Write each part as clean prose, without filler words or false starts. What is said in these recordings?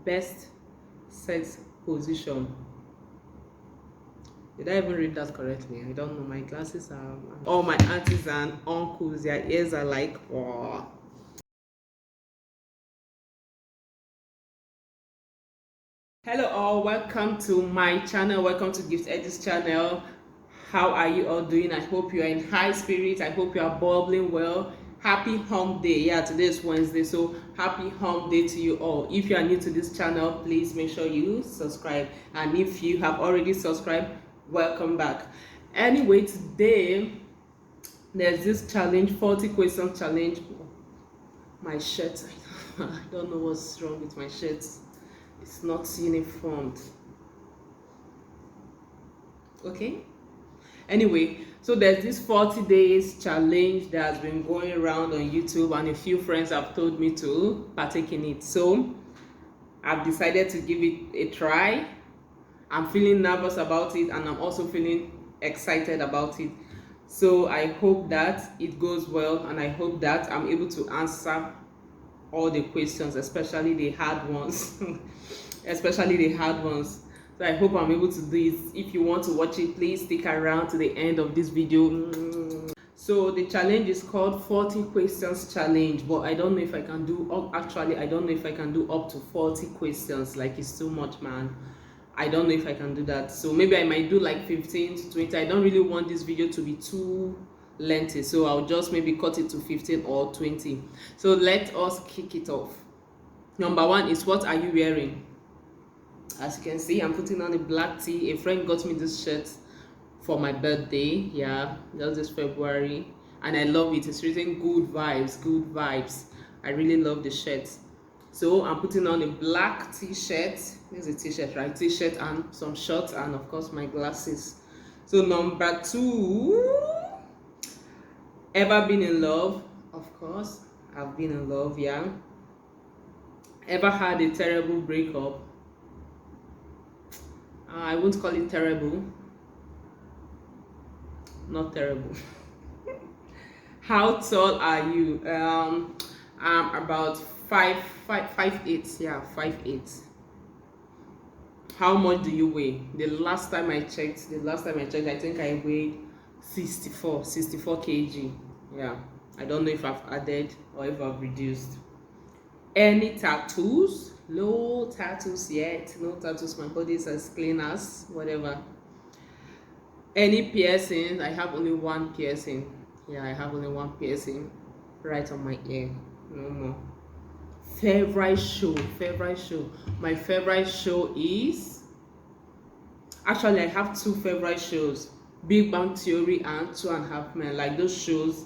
best sex position. Did I even read that correctly? I don't know. My glasses are... All my aunties and uncles, their ears are like, oh. Hello all, welcome to my channel. Welcome to Gift Eddy's channel. How are you all doing? I hope you are in high spirits. I hope you are bubbling well. Happy hump day. Yeah, today is Wednesday, so happy hump day to you all. If you are new to this channel, please make sure you subscribe, and if you have already subscribed, welcome back. Anyway, today there's this challenge, 40 questions challenge. My shirt, I don't know what's wrong with my shirt. It's not uniformed. Okay, anyway, so there's this 40 days challenge that has been going around on YouTube, and a few friends have told me to partake in it, so I've decided to give it a try. I'm feeling nervous about it, and I'm also feeling excited about it. So I hope that it goes well, and I hope that I'm able to answer all the questions, especially the hard ones. Especially the hard ones. So I hope I'm able to do it. If you want to watch it, please stick around to the end of this video. So the challenge is called 40 questions challenge, but I don't know if I can do, actually I don't know if I can do up to 40 questions. Like, it's too much, man. I don't know if I can do that. So maybe I might do like 15 to 20. I don't really want this video to be too lengthy, so I'll just maybe cut it to 15 or 20. So let us kick it off. Number one is, what are you wearing? As you can see, I'm putting on a black tee. A friend got me this shirt for my birthday. Yeah, that was this February, and I love it. It's written good vibes, good vibes. I really love the shirt. So I'm putting on a black t-shirt. This is a t-shirt, right? T-shirt and some shorts, and of course my glasses. So number two, ever been in love? Of course, I've been in love. Yeah. Ever had a terrible breakup? I won't call it terrible. Not terrible. How tall are you? I'm about 5'8". Yeah, 5'8". How much do you weigh? The last time I checked, I think I weighed 64 kg. Yeah, I don't know if I've added or if I've reduced. Any tattoos? No tattoos yet. No tattoos. My body is as clean as whatever. Any piercing? I have only one piercing. Yeah, I have only one piercing right on my ear. No more. Favorite show? My favorite show is, actually I have two favorite shows: Big Bang Theory and 2.5 Men. Like, those shows,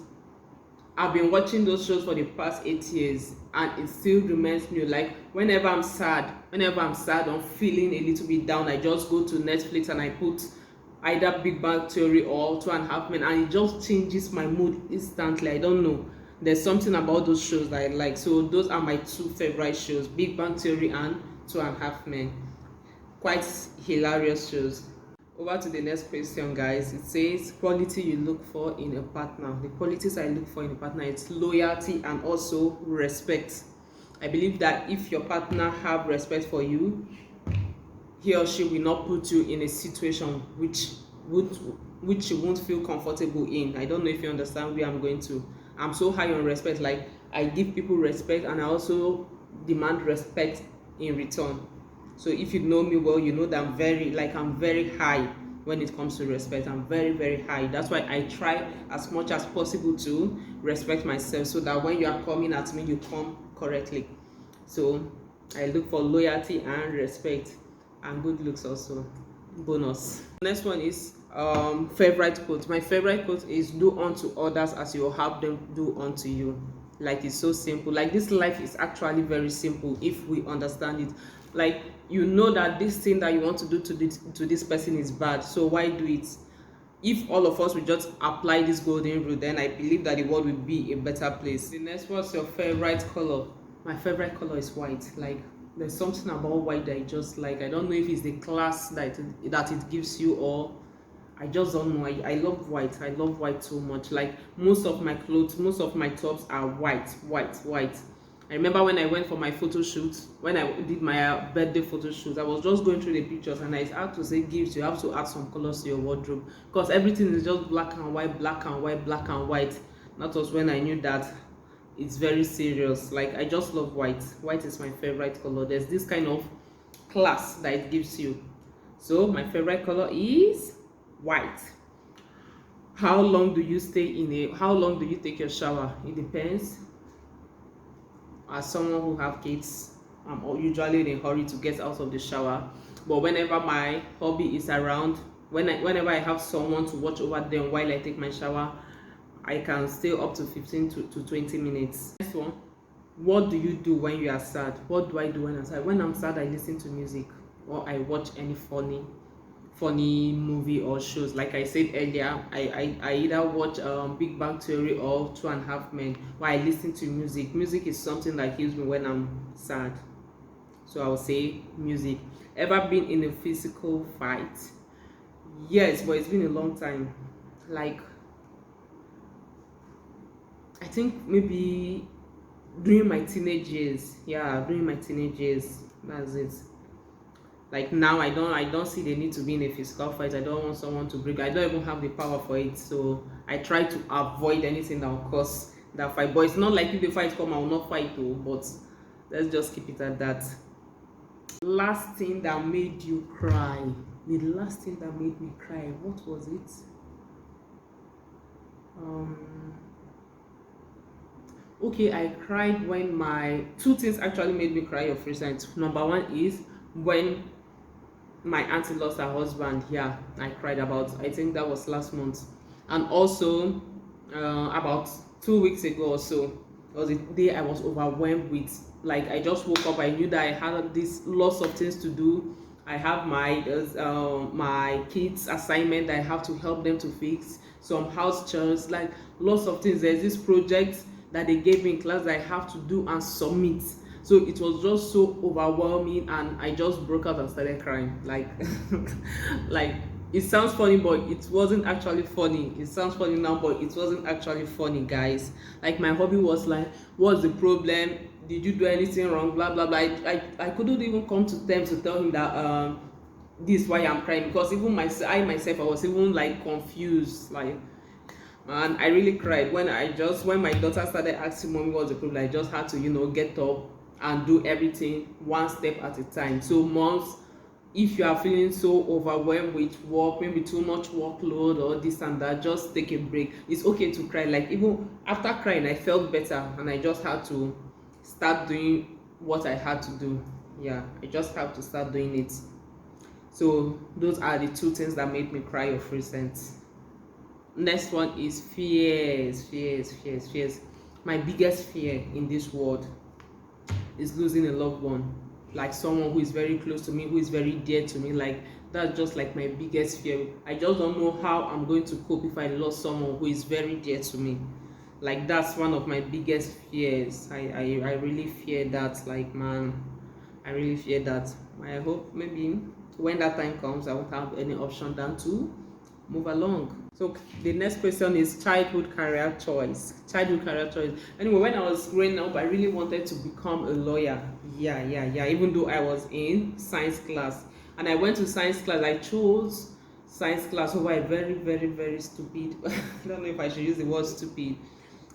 I've been watching those shows for the past 8 years, and it still remains new. Like, whenever I'm sad, I'm feeling a little bit down, I just go to Netflix and I put either Big Bang Theory or 2.5 Men, and it just changes my mood instantly. I don't know, there's something about those shows that I like. So those are my two favorite shows: Big Bang Theory and 2.5 Men. Quite hilarious shows. Over to the next question, guys. It says, quality you look for in a partner. The qualities I look for in a partner is loyalty and also respect. I believe that if your partner have respect for you, he or she will not put you in a situation which you won't feel comfortable in. I don't know if you understand where I'm going to. I'm so high on respect. Like, I give people respect, and I also demand respect in return. So if you know me well, you know that I'm very high when it comes to respect. I'm very high. That's why I try as much as possible to respect myself, so that when you are coming at me, you come correctly. So I look for loyalty and respect, and good looks also bonus. Next one is favorite quote. My favorite quote is, do unto others as you will have them do unto you. Like, it's so simple. Like, this life is actually very simple if we understand it. Like, you know that this thing that you want to do to this person is bad, so why do it? If all of us will just apply this golden rule, then I believe that the world will be a better place. The next, what's your favorite color? My favorite color is white. Like, there's something about white that I just like. I don't know if it's the class that it gives you, or I just don't know. I love white. I love white so much. Like, most of my clothes, most of my tops are white. I remember when I went for my photo shoot, when I did my birthday photo shoot, I was just going through the pictures and I had to say gifts, you have to add some colors to your wardrobe because everything is just black and white, black and white, black and white. That was when I knew that it's very serious. Like, I just love white. White is my favorite color. There's this kind of class that it gives you. So my favorite color is white. How long do you stay in a, how long do you take your shower? It depends. As someone who have kids, I'm usually in a hurry to get out of the shower, but whenever my hubby is around, whenever I have someone to watch over them while I take my shower, I can stay up to 15 to 20 minutes. Next one, what do you do when you are sad? What do I do when I'm sad? When I'm sad, I listen to music or I watch any funny movie or shows. Like I said earlier, I either watch Big Bang Theory or Two and a Half Men, while I listen to music. Music is something that heals me when I'm sad, so I will say music. Ever been in a physical fight? Yes, but it's been a long time. Like, I think maybe during my teenage years. Yeah, during my teenage years, that's it. Like, now I don't see the need to be in a physical fight. I don't want someone to break. I don't even have the power for it, so I try to avoid anything that will cause that fight. But it's not like if the fight come, I will not fight though. But let's just keep it at that. Last thing that made you cry. The last thing that made me cry, what was it? Okay, I cried when my two things actually made me cry of recent. Number one is when my auntie lost her husband. Yeah, I cried about, I think that was last month. And also about 2 weeks ago or so, it was a day I was overwhelmed with. Like, I just woke up, I knew that I had this lots of things to do. I have my kids assignment that I have to help them to fix, some house chores, like lots of things. There's this project that they gave me in class that I have to do and submit. So it was just so overwhelming, and I just broke out and started crying. Like like, it sounds funny, but it wasn't actually funny. It sounds funny now, but it wasn't actually funny, guys. Like, my hobby was like, what's the problem? Did you do anything wrong? Blah blah blah. I couldn't even come to terms to tell him that this is why I'm crying, because even myself, I was even like confused. Like, and I really cried when my daughter started asking mommy what's the problem. I just had to, get up and do everything one step at a time. So moms, if you are feeling so overwhelmed with work, maybe too much workload or this and that, just take a break. It's okay to cry. Like, even after crying, I felt better, and I just had to start doing what I had to do. Yeah, I just have to start doing it. So those are the two things that made me cry of recent. Next one is fears. My biggest fear in this world is losing a loved one, like someone who is very close to me, who is very dear to me. Like, that's just like my biggest fear. I just don't know how I'm going to cope if I lost someone who is very dear to me. Like, that's one of my biggest fears. I really fear that. Like, man, I really fear that. I hope maybe when that time comes, I won't have any option than to move along. So the next question is childhood career choice. Anyway, when I was growing up, I really wanted to become a lawyer. Yeah. Even though I was in science class, and I went to science class, I chose science class over a very, very, very stupid I don't know if I should use the word stupid,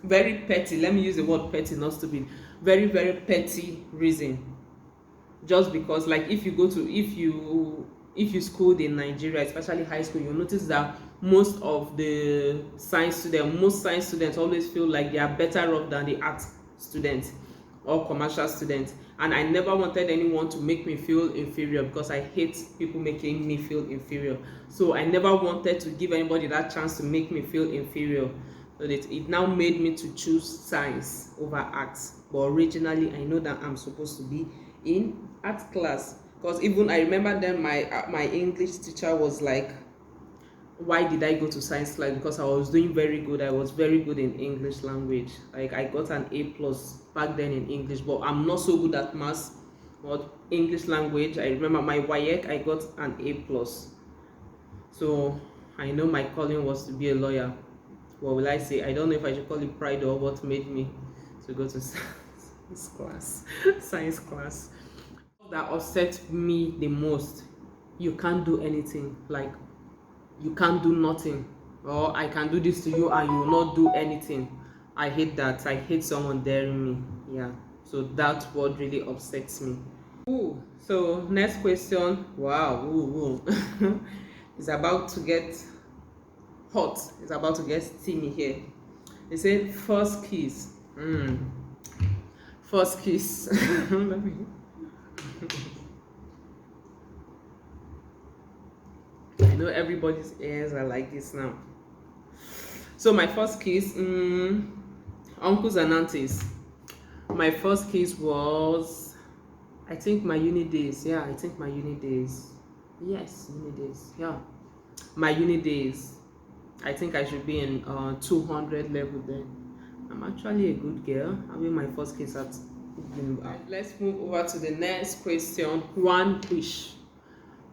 very petty, let me use the word petty, not stupid, very, very petty reason. Just because, like, if you schooled in Nigeria, especially high school, you'll notice that most science students always feel like they are better off than the art students or commercial students. And I never wanted anyone to make me feel inferior, because I hate people making me feel inferior. So I never wanted to give anybody that chance to make me feel inferior. So it now made me to choose science over arts. But originally, I know that I'm supposed to be in art class, because even I remember then my English teacher was like, why did I go to science class? Because I was doing very good. I was very good in English language. Like, I got an A+ back then in English, but I'm not so good at maths. But English language, I remember my WAEC, I got an A+. So I know my calling was to be a lawyer. What will I say? I don't know if I should call it pride or what made me to go to science. This class, science class. That upsets me the most, you can't do anything, like you can't do nothing, or I can do this to you and you will not do anything. I hate that. I hate someone daring me. Yeah, so that's what really upsets me. Ooh, so next question. Wow, ooh, ooh. It's about to get hot. It's about to get steamy here. They say first kiss. First kiss. Let me. I know everybody's ears are like this now. So my first kiss, uncles and aunties. My first kiss was, I think my uni days. Yeah, I think my uni days. Yes, uni days. Yeah, my uni days. I think I should be in 200 level then. I'm actually a good girl. Having my first kiss at. Let's move over to the next question. One wish.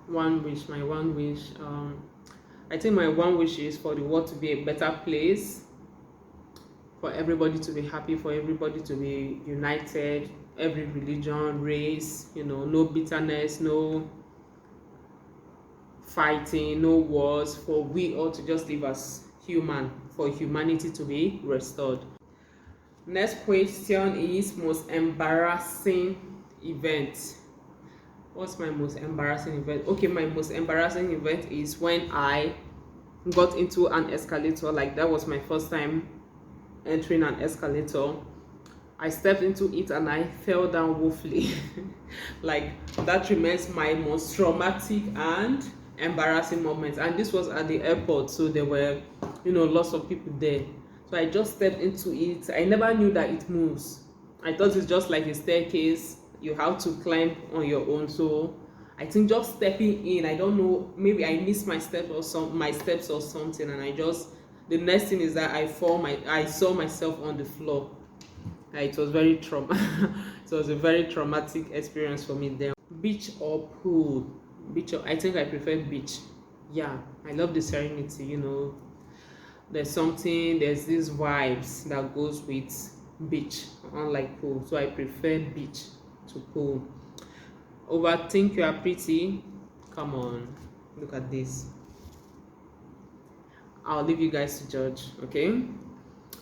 One wish. My one wish. I think my one wish is for the world to be a better place, for everybody to be happy, for everybody to be united, every religion, race, no bitterness, no fighting, no wars, for we all to just live as human, for humanity to be restored. Next question is most embarrassing event. What's my most embarrassing event? Okay, my most embarrassing event is when I got into an escalator. Like, that was my first time entering an escalator. I stepped into it and I fell down woefully. Like, that remains my most traumatic and embarrassing moment. And this was at the airport, so there were lots of people there. So I just stepped into it. I never knew that it moves. I thought it's just like a staircase, you have to climb on your own. So I think just stepping in, I don't know, maybe I missed my steps or something, and the next thing is that I saw myself on the floor. It was very it was a very traumatic experience for me then. Beach or pool? I think I prefer beach. Yeah, I love the serenity. There's these vibes that goes with beach, unlike pool. So I prefer beach to pool. Overthink you are pretty? Come on, look at this. I'll leave you guys to judge, okay?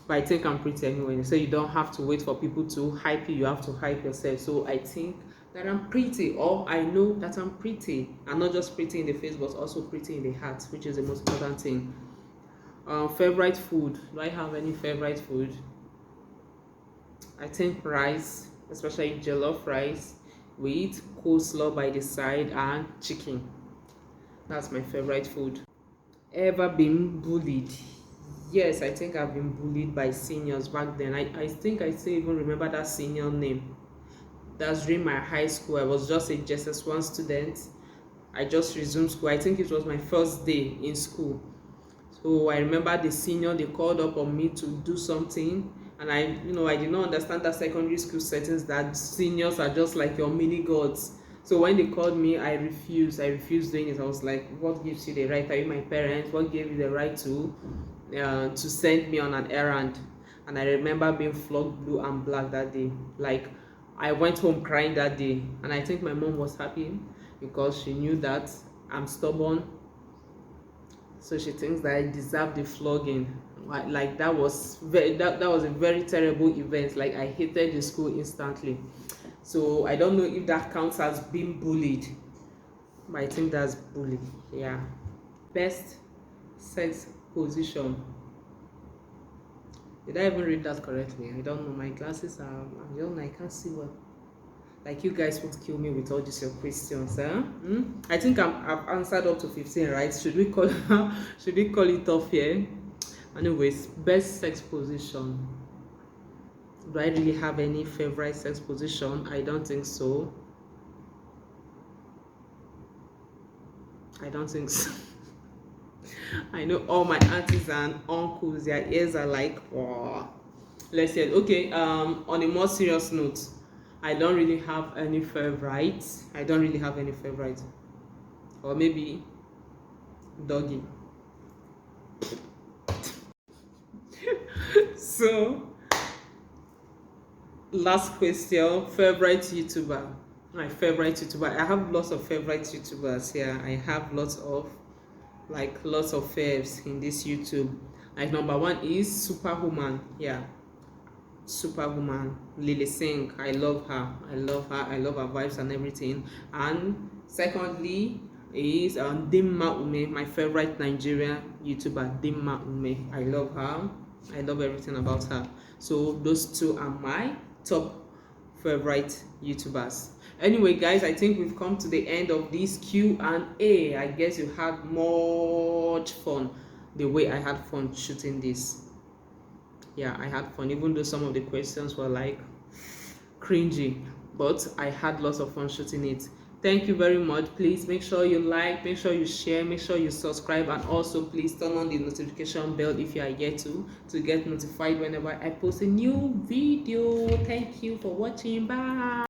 But I think I'm pretty anyway. So you don't have to wait for people to hype you have to hype yourself. So I think that I'm pretty, or I know that I'm pretty. I'm not just pretty in the face, but also pretty in the heart, which is the most important thing. Favorite food? Do I have any favorite food? I think rice, especially jollof rice with coleslaw by the side and chicken. That's my favorite food. Ever been bullied? Yes, I think I've been bullied by seniors back then. I think I still even remember that senior name. That's during my high school. I was just a JSS1 student. I just resumed school. I think it was my first day in school. So I remember the senior, they called up on me to do something, and I did not understand that secondary school settings, that seniors are just like your mini gods. So when they called me, I refused doing it. I was like, what gives you the right? Are you my parents? What gave you the right to send me on an errand? And I remember being flogged blue and black that day. Like, I went home crying that day, and I think my mom was happy because she knew that I'm stubborn. So she thinks that I deserve the flogging. Like, that was a very terrible event. Like, I hated the school instantly. So I don't know if that counts as being bullied, but I think that's bullying. Yeah. Best sex position. Did I even read that correctly? I don't know. My glasses are, I can't see well. Like, you guys won't kill me with all these your questions, huh? I think I've answered up to 15, right? Should we call it off here? Anyways, best sex position. Do I really have any favorite sex position? I don't think so. I don't think so. I know all my aunties and uncles, their ears are like, oh. Let's say, okay, on a more serious note, I don't really have any favorites. Or maybe doggy. So Last question, favorite YouTuber. My favorite YouTuber. I have lots of favorite YouTubers here. I have lots of faves in this YouTube. Like number one is Superwoman. Yeah, Superwoman, Lily Singh. I love her. I love her. I love her vibes and everything. And secondly is Dimma Ume, my favorite Nigerian YouTuber, Dimma Ume. I love her. I love everything about her. So those two are my top favorite YouTubers. Anyway, guys, I think we've come to the end of this Q&A. I guess you had much fun the way I had fun shooting this. Yeah, I had fun, even though some of the questions were like cringy, but I had lots of fun shooting it. Thank you very much. Please make sure you like, make sure you share, make sure you subscribe, and also please turn on the notification bell if you are yet to get notified whenever I post a new video. Thank you for watching. Bye.